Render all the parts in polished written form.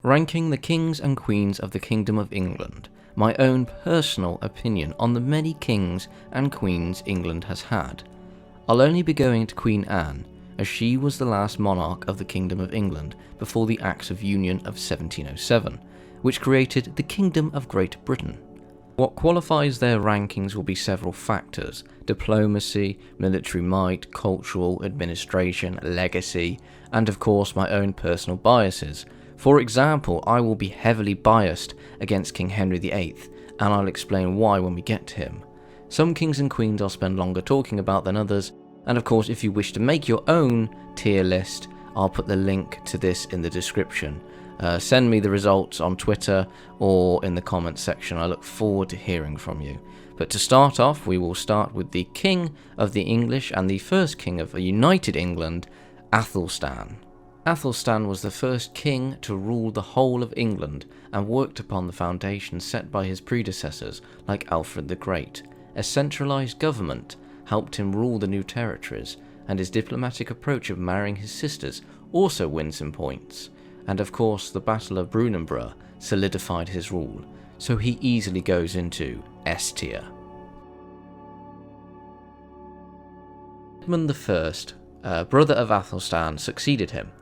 Ranking the kings and queens of the Kingdom of England, my own personal opinion on the many kings and queens England has had. I'll only be going to Queen Anne, as she was the last monarch of the Kingdom of England before the Acts of Union of 1707, which created the Kingdom of Great Britain. What qualifies their rankings will be several factors: diplomacy, military might, cultural, administration, legacy, and of course my own personal biases. For example, I will be heavily biased against King Henry VIII, and I'll explain why when we get to him. Some kings and queens I'll spend longer talking about than others, and of course if you wish to make your own tier list, I'll put the link to this in the description. Send me the results on Twitter or in the comments section. I look forward to hearing from you. But to start off, we will start with the King of the English and the first King of a united England, Athelstan. Athelstan was the first king to rule the whole of England and worked upon the foundations set by his predecessors like Alfred the Great. A centralised government helped him rule the new territories, and his diplomatic approach of marrying his sisters also wins him points. And of course the Battle of Bollingbrook solidified his rule, so he easily goes into S tier. Edmund I, brother of Athelstan, succeeded him.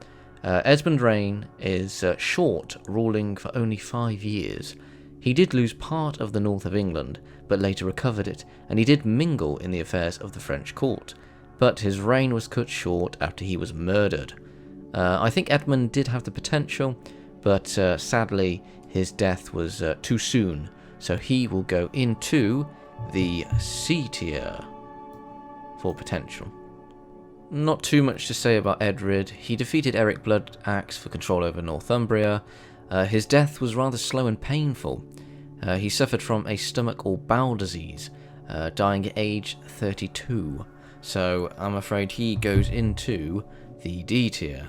Edmund's reign is short, ruling for only 5 years. He did lose part of the north of England, but later recovered it, and he did mingle in the affairs of the French court. But his reign was cut short after he was murdered. I think Edmund did have the potential, but sadly his death was too soon, so he will go into the C tier for potential. Not too much to say about Edward. He defeated Eric Bloodaxe for control over Northumbria. His death was rather slow and painful. He suffered from a stomach or bowel disease, dying at age 32, so I'm afraid he goes into the D tier.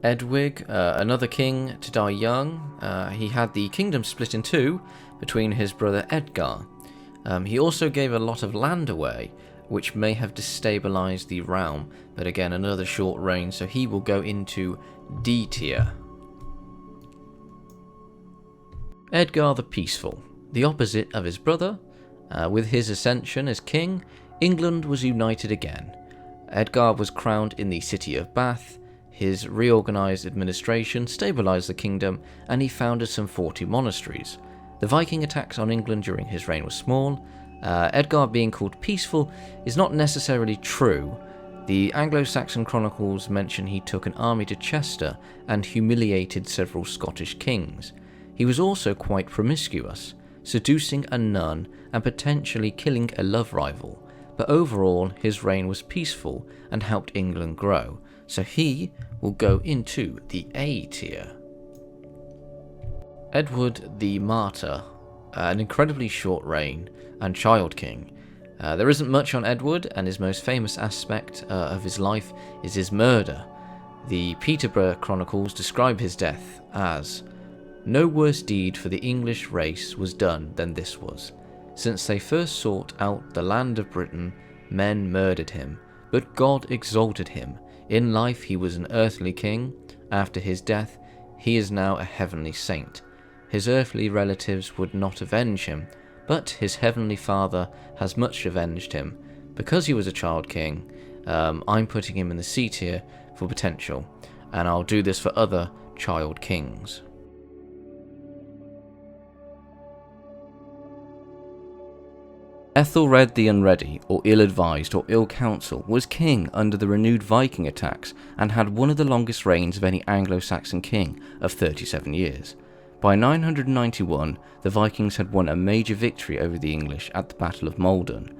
Edwig, another king to die young. He had the kingdom split in two between his brother Edgar. He also gave a lot of land away, which may have destabilised the realm, but again another short reign, so he will go into D tier. Edgar the Peaceful, the opposite of his brother. With his ascension as king, England was united again. Edgar was crowned in the city of Bath. His reorganised administration stabilised the kingdom, and he founded some 40 monasteries. The Viking attacks on England during his reign were small. Edgar being called peaceful is not necessarily true. The Anglo-Saxon chronicles mention he took an army to Chester and humiliated several Scottish kings. He was also quite promiscuous, seducing a nun and potentially killing a love rival, but overall his reign was peaceful and helped England grow, so he will go into the A tier. Edward the Martyr, an incredibly short reign and child king. There isn't much on Edward, and his most famous aspect of his life is his murder. The Peterborough Chronicles describe his death as, "No worse deed for the English race was done than this was. Since they first sought out the land of Britain, men murdered him, but God exalted him. In life he was an earthly king. After his death, he is now a heavenly saint. His earthly relatives would not avenge him, but his heavenly Father has much avenged him. Because he was a child king, I'm putting him in the C tier for potential, and I'll do this for other child kings." Ethelred the Unready, or ill-advised or ill-counselled, was king under the renewed Viking attacks and had one of the longest reigns of any Anglo-Saxon king of 37 years. By 991, the Vikings had won a major victory over the English at the Battle of Maldon.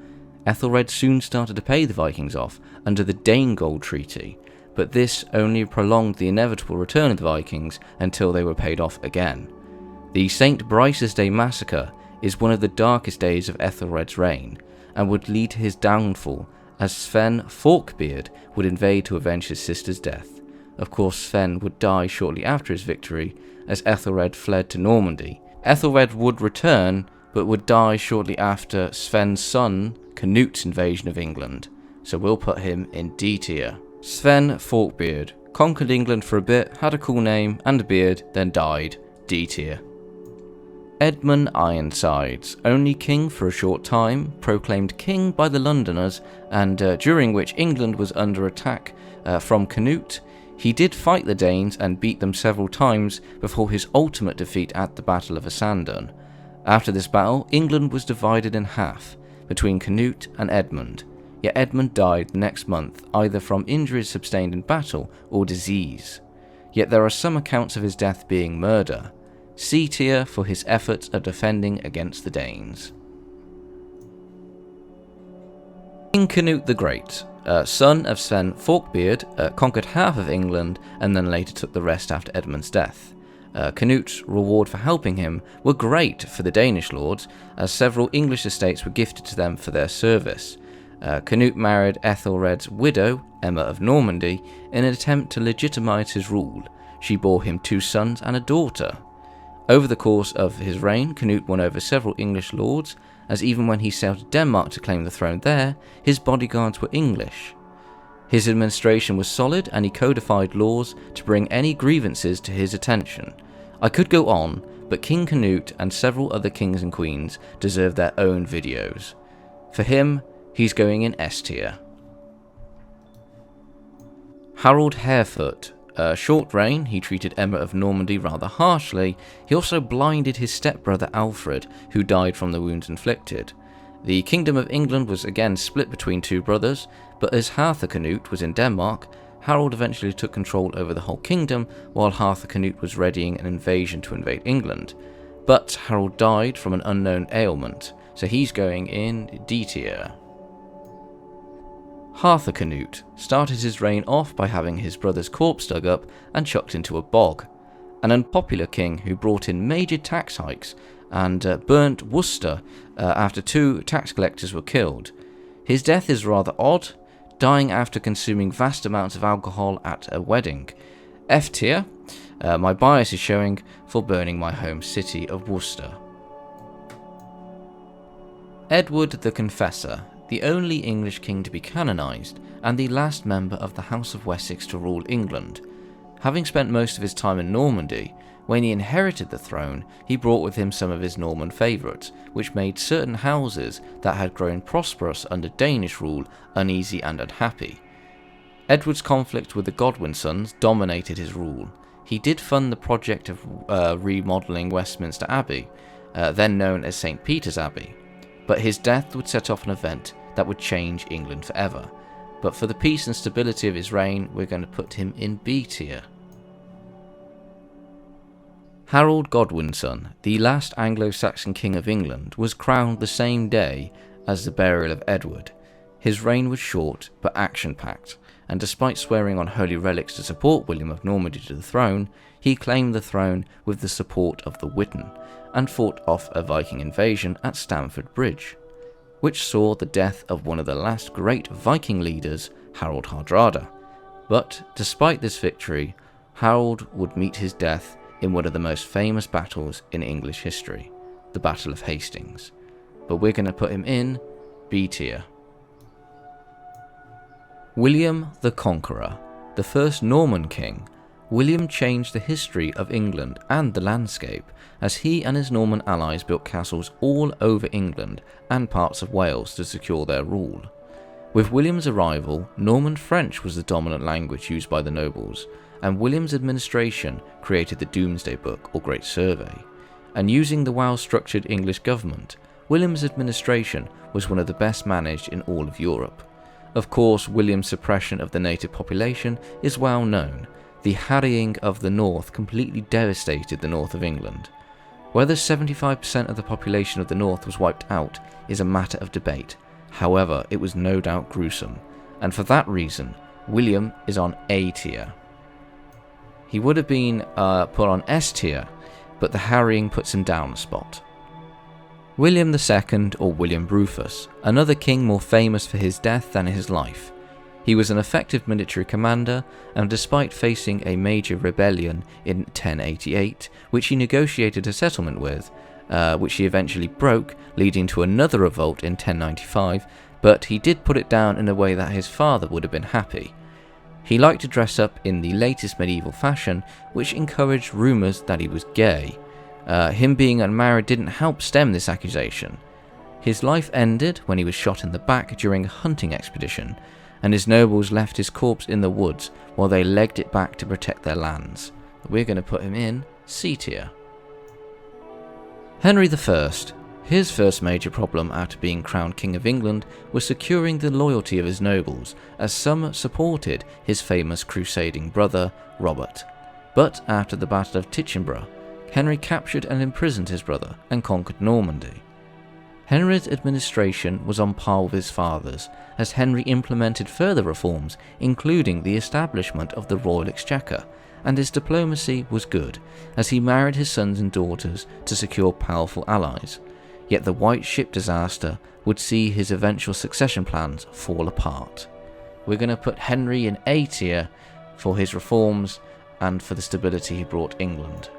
Ethelred soon started to pay the Vikings off under the Danegeld Treaty, but this only prolonged the inevitable return of the Vikings until they were paid off again. The St. Brice's Day massacre is one of the darkest days of Ethelred's reign, and would lead to his downfall, as Sven Forkbeard would invade to avenge his sister's death. Of course, Sven would die shortly after his victory, as Ethelred fled to Normandy. Ethelred would return, but would die shortly after Sven's son Canute's invasion of England, so we'll put him in D tier. Sven Forkbeard, conquered England for a bit, had a cool name and a beard, then died. D tier. Edmund Ironsides, only king for a short time, proclaimed king by the Londoners, and during which England was under attack from Canute. He did fight the Danes and beat them several times before his ultimate defeat at the Battle of Athelstan. After this battle, England was divided in half between Canute and Edmund, yet Edmund died the next month either from injuries sustained in battle or disease. Yet there are some accounts of his death being murder. C tier for his efforts of defending against the Danes. King Canute the Great, son of Sven Forkbeard, conquered half of England and then later took the rest after Edmund's death. Canute's reward for helping him were great for the Danish lords, as several English estates were gifted to them for their service. Canute married Ethelred's widow, Emma of Normandy, in an attempt to legitimize his rule. She bore him 2 sons and a daughter. Over the course of his reign, Canute won over several English lords, as even when he sailed to Denmark to claim the throne there, his bodyguards were English. His administration was solid, and he codified laws to bring any grievances to his attention. I could go on, but King Canute and several other kings and queens deserve their own videos. For him, he's going in S tier. Harold Harefoot. Short reign, he treated Emma of Normandy rather harshly. He also blinded his stepbrother Alfred, who died from the wounds inflicted. The Kingdom of England was again split between 2 brothers, but as Harthacnut was in Denmark, Harold eventually took control over the whole kingdom, while Harthacnut was readying an invasion to invade England. But Harold died from an unknown ailment, so he's going in D tier. Harthacnut started his reign off by having his brother's corpse dug up and chucked into a bog, an unpopular king who brought in major tax hikes and burnt Worcester after 2 tax collectors were killed. His death is rather odd, dying after consuming vast amounts of alcohol at a wedding. F tier, my bias is showing for burning my home city of Worcester. Edward the Confessor, the only English king to be canonised, and the last member of the House of Wessex to rule England. Having spent most of his time in Normandy, when he inherited the throne, he brought with him some of his Norman favourites, which made certain houses that had grown prosperous under Danish rule uneasy and unhappy. Edward's conflict with the Godwinsons dominated his rule. He did fund the project of remodelling Westminster Abbey, then known as St. Peter's Abbey. But his death would set off an event that would change England forever. But for the peace and stability of his reign, we're going to put him in B tier. Harold Godwinson, the last Anglo-Saxon king of England, was crowned the same day as the burial of Edward. His reign was short but action-packed, and despite swearing on holy relics to support William of Normandy to the throne, he claimed the throne with the support of the Witan, and fought off a Viking invasion at Stamford Bridge, which saw the death of one of the last great Viking leaders, Harald Hardrada. But despite this victory, Harold would meet his death in one of the most famous battles in English history, the Battle of Hastings. But we're going to put him in B tier. William the Conqueror, the first Norman king. William changed the history of England and the landscape, as he and his Norman allies built castles all over England and parts of Wales to secure their rule. With William's arrival, Norman French was the dominant language used by the nobles, and William's administration created the Domesday Book or Great Survey. And using the well-structured English government, William's administration was one of the best managed in all of Europe. Of course, William's suppression of the native population is well known. The harrying of the north completely devastated the north of England. Whether 75% of the population of the north was wiped out is a matter of debate. However, it was no doubt gruesome, and for that reason, William is on A tier. He would have been put on S tier, but the harrying puts him down a spot. William II, or William Rufus, another king more famous for his death than his life. He was an effective military commander, and despite facing a major rebellion in 1088, which he negotiated a settlement with, which he eventually broke, leading to another revolt in 1095, but he did put it down in a way that his father would have been happy. He liked to dress up in the latest medieval fashion, which encouraged rumours that he was gay. Him being unmarried didn't help stem this accusation. His life ended when he was shot in the back during a hunting expedition, and his nobles left his corpse in the woods while they legged it back to protect their lands. We're going to put him in C tier. Henry I. His first major problem after being crowned King of England was securing the loyalty of his nobles, as some supported his famous crusading brother, Robert. But after the Battle of Tichenborough, Henry captured and imprisoned his brother and conquered Normandy. Henry's administration was on par with his father's, as Henry implemented further reforms, including the establishment of the Royal Exchequer, and his diplomacy was good, as he married his sons and daughters to secure powerful allies. Yet the White Ship disaster would see his eventual succession plans fall apart. We're going to put Henry in A tier for his reforms and for the stability he brought England.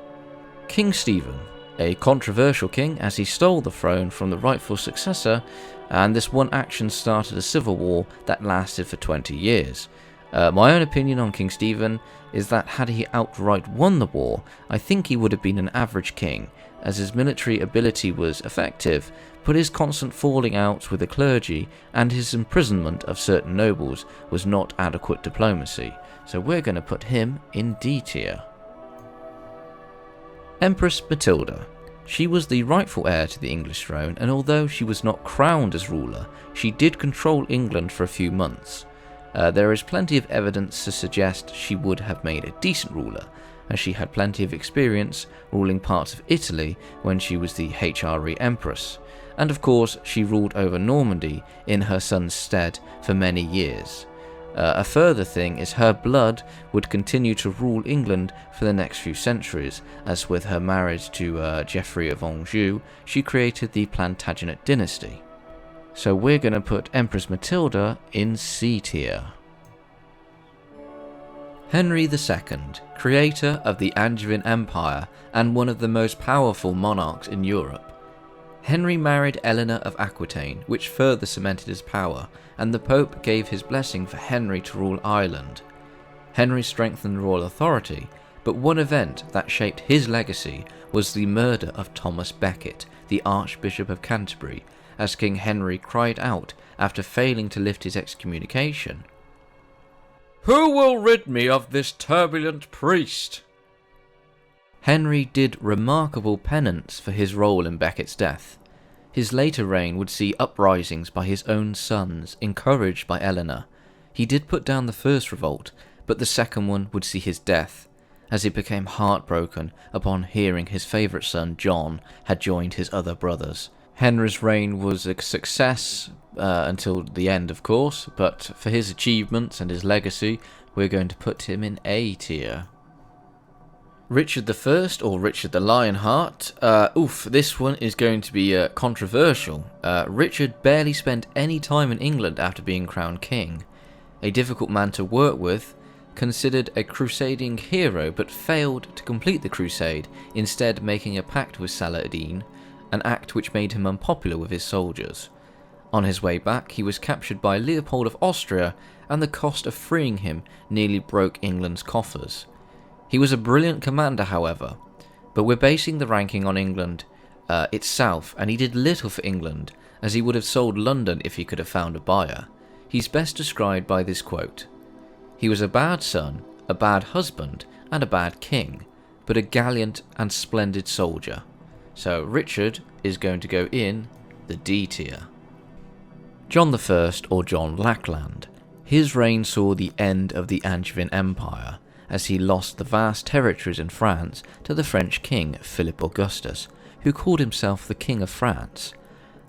King Stephen, a controversial king as he stole the throne from the rightful successor, and this one action started a civil war that lasted for 20 years. My own opinion on King Stephen is that had he outright won the war, I think he would have been an average king, as his military ability was effective, but his constant falling out with the clergy and his imprisonment of certain nobles was not adequate diplomacy, so we're going to put him in D tier. Empress Matilda. She was the rightful heir to the English throne, and although she was not crowned as ruler, she did control England for a few months. There is plenty of evidence to suggest she would have made a decent ruler, as she had plenty of experience ruling parts of Italy when she was the HRE Empress, and of course she ruled over Normandy in her son's stead for many years. A further thing is her blood would continue to rule England for the next few centuries, as with her marriage to Geoffrey of Anjou, she created the Plantagenet dynasty. So we're going to put Empress Matilda in C tier. Henry II, creator of the Angevin Empire and one of the most powerful monarchs in Europe. Henry married Eleanor of Aquitaine, which further cemented his power, and the Pope gave his blessing for Henry to rule Ireland. Henry strengthened royal authority, but one event that shaped his legacy was the murder of Thomas Becket, the Archbishop of Canterbury, as King Henry cried out after failing to lift his excommunication, "Who will rid me of this turbulent priest?" Henry did remarkable penance for his role in Becket's death. His later reign would see uprisings by his own sons, encouraged by Eleanor. He did put down the first revolt, but the second one would see his death, as he became heartbroken upon hearing his favourite son John had joined his other brothers. Henry's reign was a success until the end, of course, but for his achievements and his legacy, we're going to put him in A tier. Richard I, or Richard the Lionheart. This one is going to be controversial. Richard barely spent any time in England after being crowned king. A difficult man to work with, considered a crusading hero but failed to complete the crusade, instead making a pact with Saladin, an act which made him unpopular with his soldiers. On his way back, he was captured by Leopold of Austria, and the cost of freeing him nearly broke England's coffers. He was a brilliant commander, however, but we're basing the ranking on England itself, and he did little for England, as he would have sold London if he could have found a buyer. He's best described by this quote: "He was a bad son, a bad husband, and a bad king, but a gallant and splendid soldier." So Richard is going to go in the D tier. John I, or John Lackland. His reign saw the end of the Angevin Empire, as he lost the vast territories in France to the French king Philip Augustus, who called himself the King of France.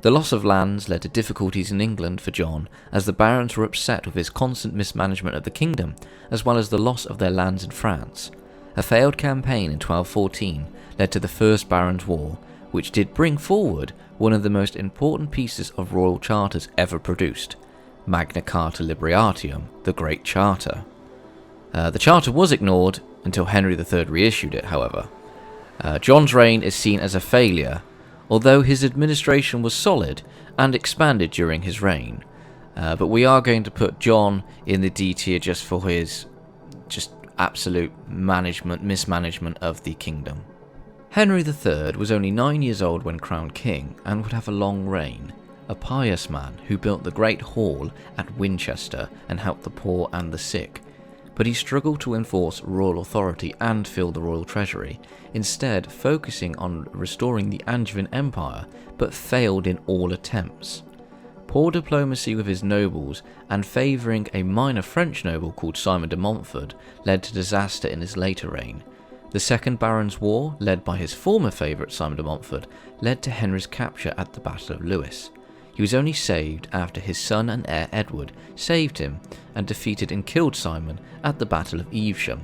The loss of lands led to difficulties in England for John, as the barons were upset with his constant mismanagement of the kingdom, as well as the loss of their lands in France. A failed campaign in 1214 led to the First Barons' War, which did bring forward one of the most important pieces of royal charters ever produced, Magna Carta Liberatium, the Great Charter. The charter was ignored until Henry III reissued it, however. John's reign is seen as a failure, although his administration was solid and expanded during his reign. But we are going to put John in the D tier just for his just absolute mismanagement of the kingdom. Henry III was only 9 years old when crowned king and would have a long reign. A pious man who built the Great Hall at Winchester and helped the poor and the sick, but he struggled to enforce royal authority and fill the royal treasury, instead focusing on restoring the Angevin Empire, but failed in all attempts. Poor diplomacy with his nobles and favouring a minor French noble called Simon de Montfort led to disaster in his later reign. The Second Barons' War, led by his former favourite Simon de Montfort, led to Henry's capture at the Battle of Lewes. He was only saved after his son and heir Edward saved him and defeated and killed Simon at the Battle of Evesham.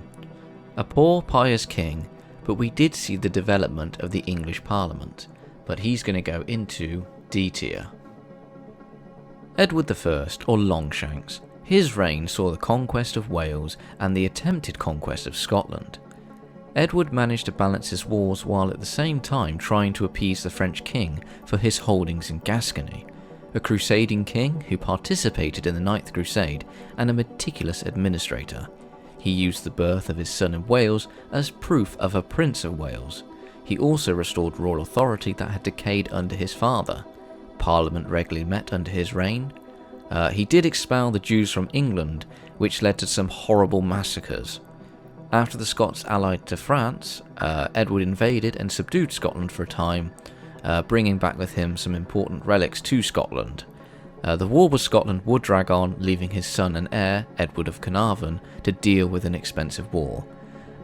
A poor, pious king, but we did see the development of the English Parliament, but he's going to go into D tier. Edward I, or Longshanks. His reign saw the conquest of Wales and the attempted conquest of Scotland. Edward managed to balance his wars while at the same time trying to appease the French king for his holdings in Gascony. A crusading king who participated in the Ninth Crusade and a meticulous administrator. He used the birth of his son in Wales as proof of a Prince of Wales. He also restored royal authority that had decayed under his father. Parliament regularly met under his reign. He did expel the Jews from England, which led to some horrible massacres. After the Scots allied to France, Edward invaded and subdued Scotland for a time, bringing back with him some important relics to Scotland. The war with Scotland would drag on, leaving his son and heir, Edward of Carnarvon, to deal with an expensive war.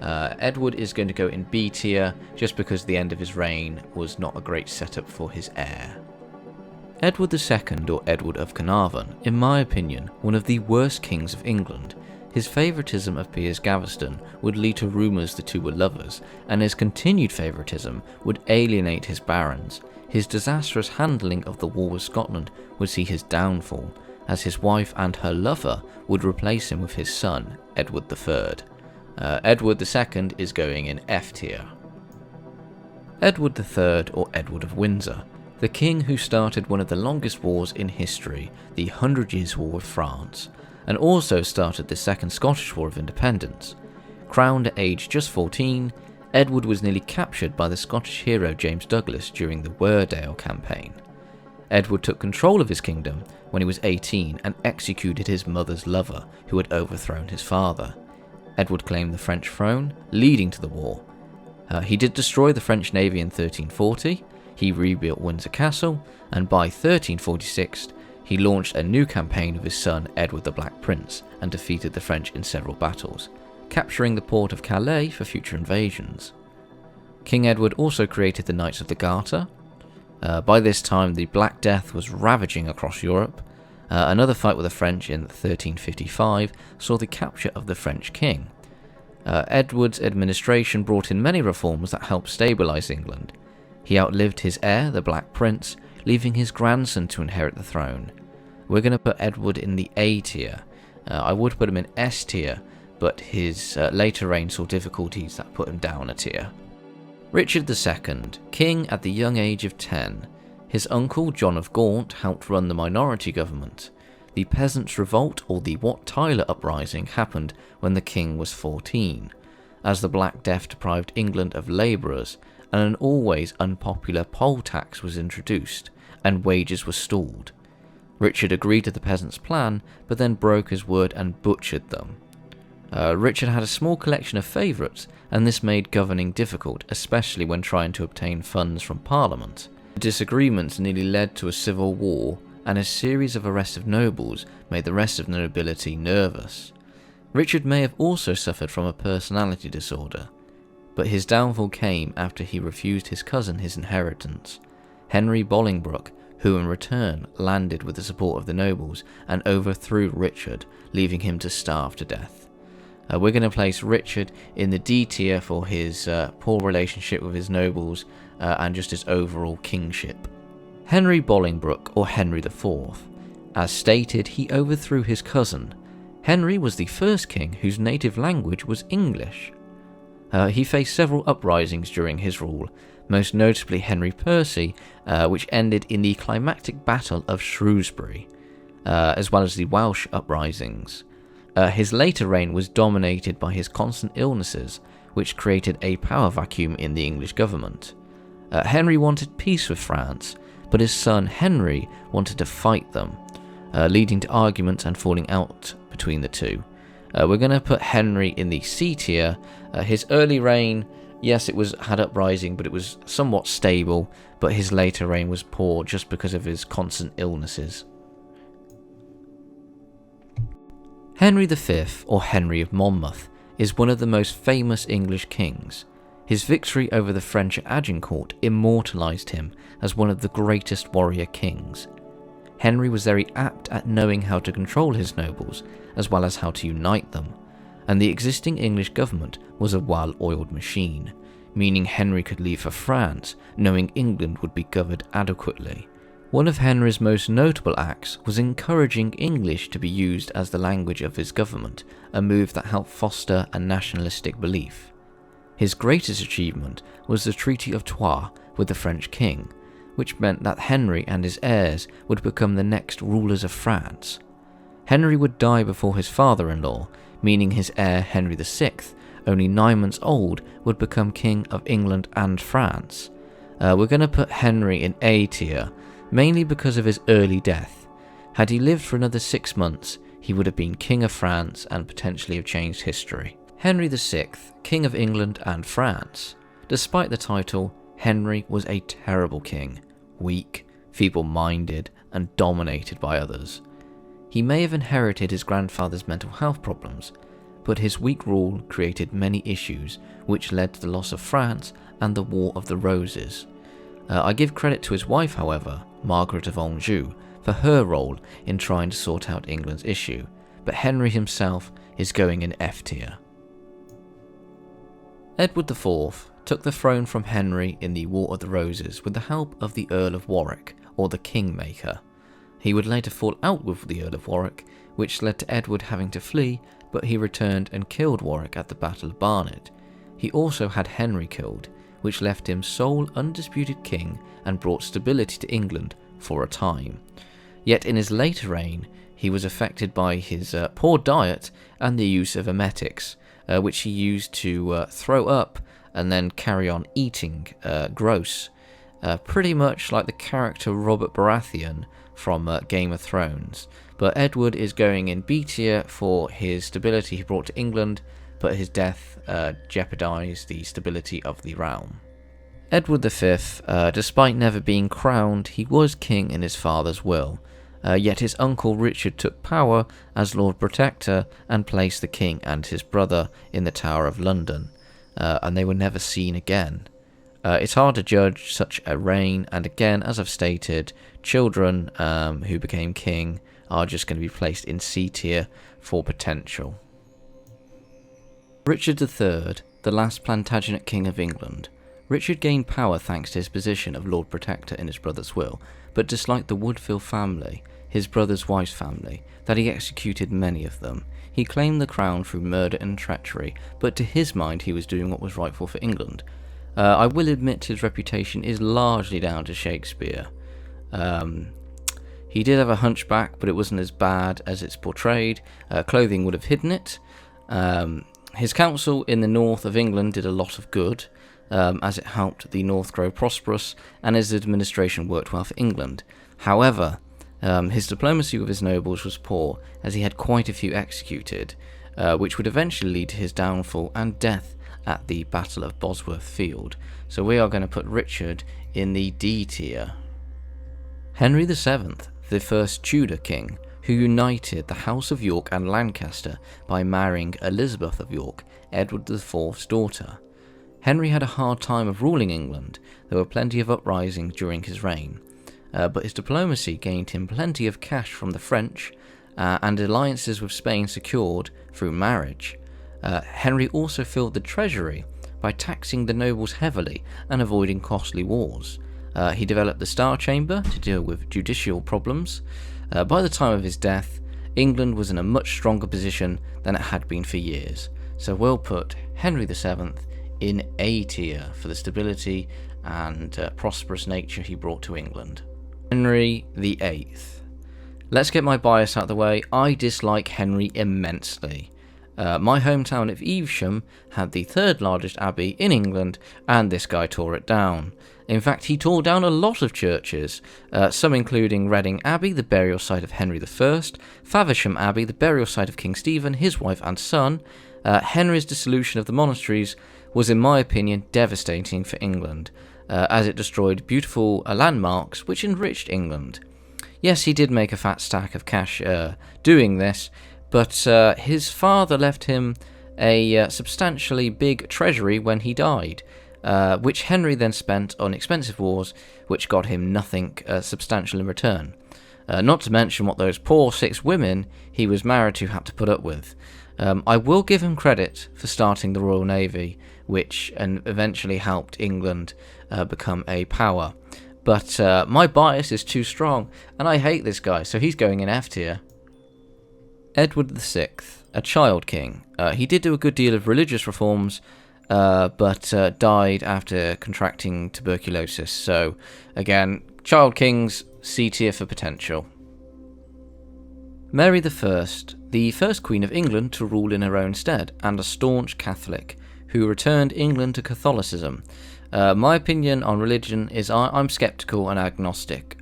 Edward is going to go in B tier just because the end of his reign was not a great setup for his heir. Edward II, or Edward of Carnarvon, in my opinion, one of the worst kings of England. His favouritism of Piers Gaveston would lead to rumours the two were lovers, and his continued favouritism would alienate his barons. His disastrous handling of the war with Scotland would see his downfall, as his wife and her lover would replace him with his son, Edward III. Edward II is going in F tier. Edward III, or Edward of Windsor, the king who started one of the longest wars in history, the 100 Years' War with France, and also started the Second Scottish War of Independence. Crowned at age just 14, Edward was nearly captured by the Scottish hero James Douglas during the Weardale campaign. Edward took control of his kingdom when he was 18 and executed his mother's lover, who had overthrown his father. Edward claimed the French throne, leading to the war. He did destroy the French navy in 1340, he rebuilt Windsor Castle, and by 1346 he launched a new campaign with his son Edward the Black Prince and defeated the French in several battles, capturing the port of Calais for future invasions. King Edward also created the Knights of the Garter. By this time the Black Death was ravaging across Europe. Another fight with the French in 1355 saw the capture of the French king. Edward's administration brought in many reforms that helped stabilise England. He outlived his heir, the Black Prince, leaving his grandson to inherit the throne. We're going to put Edward in the A tier. I would put him in S tier, but his later reign saw difficulties that put him down a tier. Richard II, king at the young age of 10. His uncle John of Gaunt helped run the minority government. The Peasants' Revolt, or the Wat Tyler Uprising, happened when the king was 14, as the Black Death deprived England of labourers, and an always unpopular poll tax was introduced, and wages were stalled. Richard agreed to the peasants' plan, but then broke his word and butchered them. Richard had a small collection of favourites, and this made governing difficult, especially when trying to obtain funds from Parliament. The disagreements nearly led to a civil war, and a series of arrests of nobles made the rest of the nobility nervous. Richard may have also suffered from a personality disorder, but his downfall came after he refused his cousin his inheritance, Henry Bollingbrook, who in return landed with the support of the nobles and overthrew Richard, leaving him to starve to death. We're going to place Richard in the D tier for his poor relationship with his nobles and just his overall kingship. Henry Bollingbrook, or Henry IV. As stated, he overthrew his cousin. Henry was the first king whose native language was English. He faced several uprisings during his rule, most notably Henry Percy, which ended in the climactic Battle of Shrewsbury, as well as the Welsh uprisings. His later reign was dominated by his constant illnesses, which created a power vacuum in the English government. Henry wanted peace with France, but his son Henry wanted to fight them, leading to arguments and falling out between the two. We're going to put Henry in the C tier. His early reign, yes, had uprising, but it was somewhat stable, but his later reign was poor just because of his constant illnesses. Henry V, or Henry of Monmouth, is one of the most famous English kings. His victory over the French at Agincourt immortalised him as one of the greatest warrior kings. Henry was very apt at knowing how to control his nobles, as well as how to unite them, and the existing English government was a well-oiled machine, meaning Henry could leave for France, knowing England would be governed adequately. One of Henry's most notable acts was encouraging English to be used as the language of his government, a move that helped foster a nationalistic belief. His greatest achievement was the Treaty of Troyes with the French king, which meant that Henry and his heirs would become the next rulers of France. Henry would die before his father-in-law, meaning his heir Henry VI, only 9 months old, would become King of England and France. We're going to put Henry in A tier, mainly because of his early death. Had he lived for another 6 months, he would have been King of France and potentially have changed history. Henry VI, King of England and France. Despite the title, Henry was a terrible king, weak, feeble-minded, and dominated by others. He may have inherited his grandfather's mental health problems, but his weak rule created many issues which led to the loss of France and the War of the Roses. I give credit to his wife, however, Margaret of Anjou, for her role in trying to sort out England's issue, but Henry himself is going in F tier. Edward IV took the throne from Henry in the War of the Roses with the help of the Earl of Warwick, or the Kingmaker. He would later fall out with the Earl of Warwick, which led to Edward having to flee, but he returned and killed Warwick at the Battle of Barnet. He also had Henry killed, which left him sole undisputed king and brought stability to England for a time. Yet in his later reign, he was affected by his poor diet and the use of emetics, which he used to throw up and then carry on eating gross, pretty much like the character Robert Baratheon from Game of Thrones. But Edward is going in B tier for his stability he brought to England, but his death jeopardised the stability of the realm. Edward V, despite never being crowned, he was king in his father's will, yet his uncle Richard took power as Lord Protector and placed the king and his brother in the Tower of London, and they were never seen again. It's hard to judge such a reign, and again, as I've stated, children who became king are just going to be placed in C tier for potential. Richard III, the last Plantagenet King of England. Richard gained power thanks to his position of Lord Protector in his brother's will, but disliked the Woodville family, his brother's wife's family, that he executed many of them. He claimed the crown through murder and treachery, but to his mind he was doing what was rightful for England. I will admit his reputation is largely down to Shakespeare. He did have a hunchback, but it wasn't as bad as it's portrayed. Clothing would have hidden it. His council in the north of England did a lot of good, as it helped the north grow prosperous, and his administration worked well for England. However, his diplomacy with his nobles was poor, as he had quite a few executed, which would eventually lead to his downfall and death at the Battle of Bosworth Field. So we are going to put Richard in the D tier. Henry VII, the first Tudor king, who united the House of York and Lancaster by marrying Elizabeth of York, Edward IV's daughter. Henry had a hard time of ruling England. There were plenty of uprisings during his reign, but his diplomacy gained him plenty of cash from the French, and alliances with Spain secured through marriage. Henry also filled the treasury by taxing the nobles heavily and avoiding costly wars. He developed the Star Chamber to deal with judicial problems. By the time of his death, England was in a much stronger position than it had been for years. So we'll put Henry VII in A tier for the stability and prosperous nature he brought to England. Henry VIII. Let's get my bias out of the way. I dislike Henry immensely. My hometown of Evesham had the third largest abbey in England, and this guy tore it down. In fact, he tore down a lot of churches, some including Reading Abbey, the burial site of Henry I, Faversham Abbey, the burial site of King Stephen, his wife and son. Henry's dissolution of the monasteries was, in my opinion, devastating for England, as it destroyed beautiful landmarks which enriched England. Yes, he did make a fat stack of cash doing this, but his father left him a substantially big treasury when he died, which Henry then spent on expensive wars, which got him nothing substantial in return. Not to mention what those poor 6 women he was married to had to put up with. I will give him credit for starting the Royal Navy, which eventually helped England become a power. But my bias is too strong, and I hate this guy, so he's going in F tier. Edward VI, a child king. He did do a good deal of religious reforms, but died after contracting tuberculosis. So, again, child kings, C tier for potential. Mary I, the first Queen of England to rule in her own stead, and a staunch Catholic, who returned England to Catholicism. My opinion on religion is I'm sceptical and agnostic.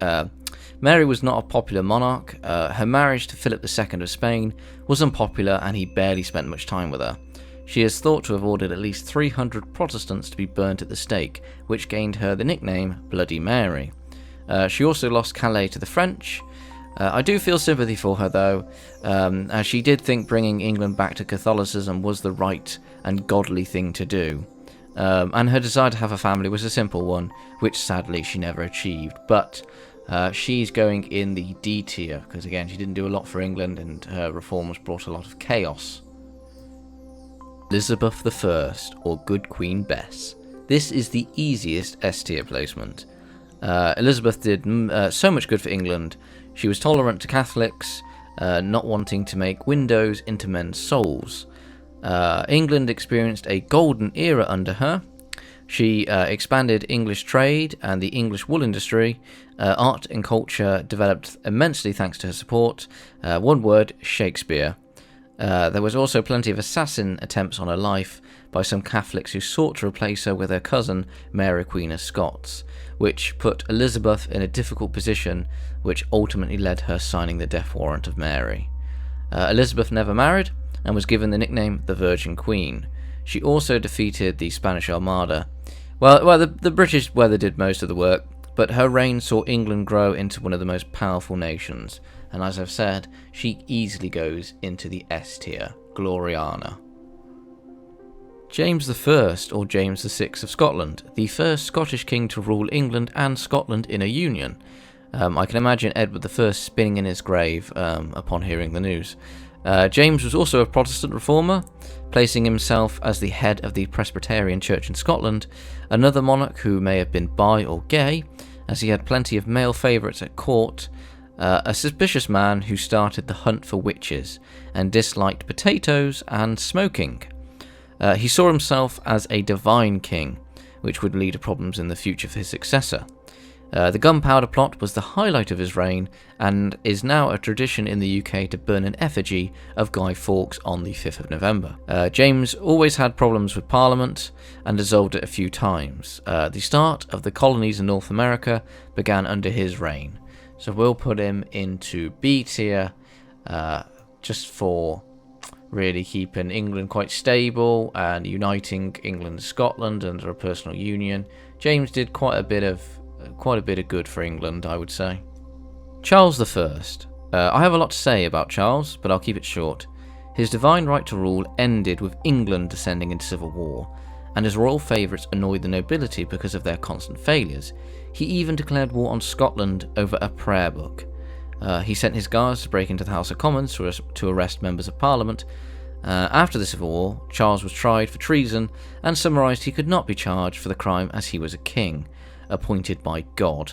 Mary was not a popular monarch. Her marriage to Philip II of Spain was unpopular, and he barely spent much time with her. She is thought to have ordered at least 300 Protestants to be burnt at the stake, which gained her the nickname Bloody Mary. She also lost Calais to the French. I do feel sympathy for her, though, as she did think bringing England back to Catholicism was the right and godly thing to do. And her desire to have a family was a simple one, which sadly she never achieved. But she's going in the D tier, because again, she didn't do a lot for England, and her reforms brought a lot of chaos. Elizabeth I, or Good Queen Bess. This is the easiest S tier placement. Elizabeth did so much good for England. She was tolerant to Catholics, not wanting to make windows into men's souls. England experienced a golden era under her. She expanded English trade and the English wool industry. Art and culture developed immensely thanks to her support. One word, Shakespeare. There was also plenty of assassin attempts on her life by some Catholics who sought to replace her with her cousin, Mary Queen of Scots, which put Elizabeth in a difficult position, which ultimately led her signing the death warrant of Mary. Elizabeth never married, and was given the nickname the Virgin Queen. She also defeated the Spanish Armada. Well, the British weather did most of the work, but her reign saw England grow into one of the most powerful nations, and as I've said, she easily goes into the S tier, Gloriana. James I, or James VI of Scotland, the first Scottish king to rule England and Scotland in a union. I can imagine Edward I spinning in his grave upon hearing the news. James was also a Protestant reformer, placing himself as the head of the Presbyterian Church in Scotland, another monarch who may have been bi or gay, as he had plenty of male favourites at court, a suspicious man who started the hunt for witches, and disliked potatoes and smoking. He saw himself as a divine king, which would lead to problems in the future for his successor. The gunpowder plot was the highlight of his reign, and is now a tradition in the UK to burn an effigy of Guy Fawkes on the 5th of November. James always had problems with Parliament, and dissolved it a few times. The start of the colonies in North America began under his reign, so we'll put him into B tier, just for really keeping England quite stable and uniting England and Scotland under a personal union. James did quite a bit of good for England, I would say. Charles I. I have a lot to say about Charles, but I'll keep it short. His divine right to rule ended with England descending into civil war, and his royal favourites annoyed the nobility because of their constant failures. He even declared war on Scotland over a prayer book. He sent his guards to break into the House of Commons to arrest members of Parliament. After the Civil War, Charles was tried for treason, and summarised he could not be charged for the crime as he was a king, appointed by God.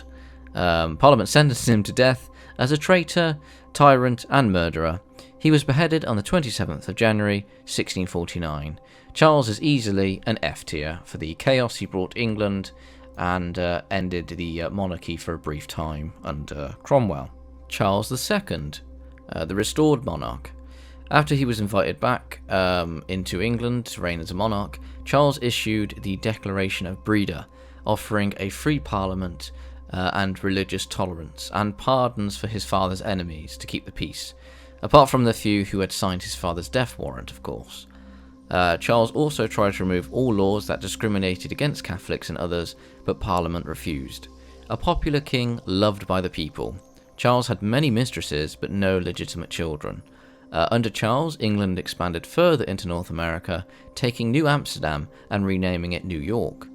Parliament sentenced him to death as a traitor, tyrant and murderer. He was beheaded on the 27th of January 1649. Charles is easily an F tier for the chaos he brought England, and ended the monarchy for a brief time under Cromwell. Charles II, the restored monarch. After he was invited back into England to reign as a monarch, Charles issued the Declaration of Breda, offering a free parliament and religious tolerance, and pardons for his father's enemies to keep the peace, apart from the few who had signed his father's death warrant, of course. Charles also tried to remove all laws that discriminated against Catholics and others, but Parliament refused. A popular king loved by the people, Charles had many mistresses but no legitimate children. Under Charles, England expanded further into North America, taking New Amsterdam and renaming it New York.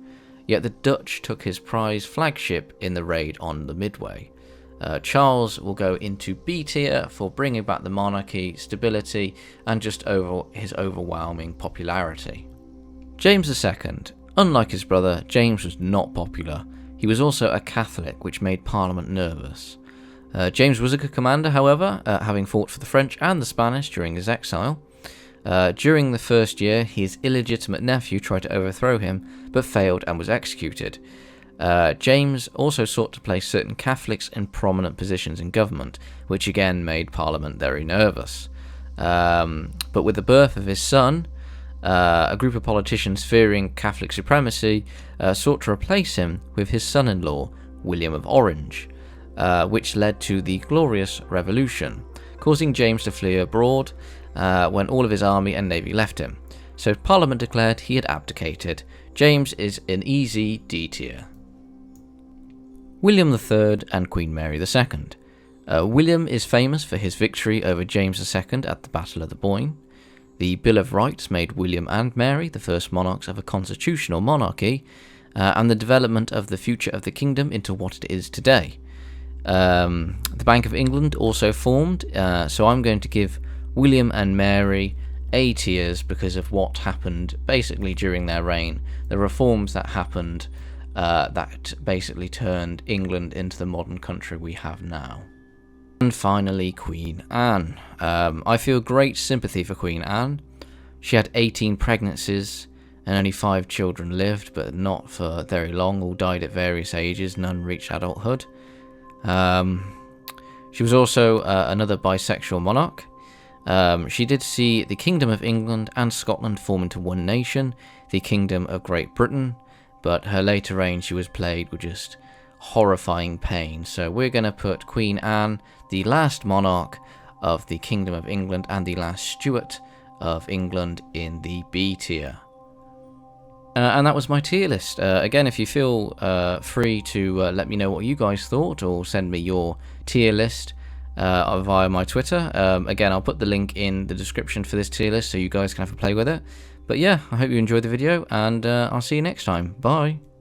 Yet the Dutch took his prize flagship in the raid on the Midway. Charles will go into B tier for bringing back the monarchy, stability, and just his overwhelming popularity. James II. Unlike his brother, James was not popular. He was also a Catholic, which made Parliament nervous. James was a good commander, however, having fought for the French and the Spanish during his exile. During the first year, his illegitimate nephew tried to overthrow him, but failed and was executed. James also sought to place certain Catholics in prominent positions in government, which again made Parliament very nervous. But with the birth of his son, a group of politicians fearing Catholic supremacy sought to replace him with his son-in-law, William of Orange, which led to the Glorious Revolution, causing James to flee abroad when all of his army and navy left him. So Parliament declared he had abdicated. James is an easy D tier. William III and Queen Mary II. William is famous for his victory over James II at the Battle of the Boyne. The Bill of Rights made William and Mary the first monarchs of a constitutional monarchy, and the development of the future of the kingdom into what it is today. The Bank of England also formed, so I'm going to give William and Mary A tiers because of what happened basically during their reign, the reforms that happened that basically turned England into the modern country we have now. And finally, Queen Anne. I feel great sympathy for Queen Anne. She had 18 pregnancies and only 5 children lived, but not for very long, all died at various ages, none reached adulthood. She was also another bisexual monarch. She did see the Kingdom of England and Scotland form into one nation, the Kingdom of Great Britain, but her later reign she was plagued with just horrifying pain. So we're going to put Queen Anne, the last monarch of the Kingdom of England and the last Stuart of England, in the B tier. And that was my tier list. Again, if you feel free to let me know what you guys thought, or send me your tier list via my Twitter. Again, I'll put the link in the description for this tier list so you guys can have a play with it. But yeah, I hope you enjoyed the video, and I'll see you next time. Bye!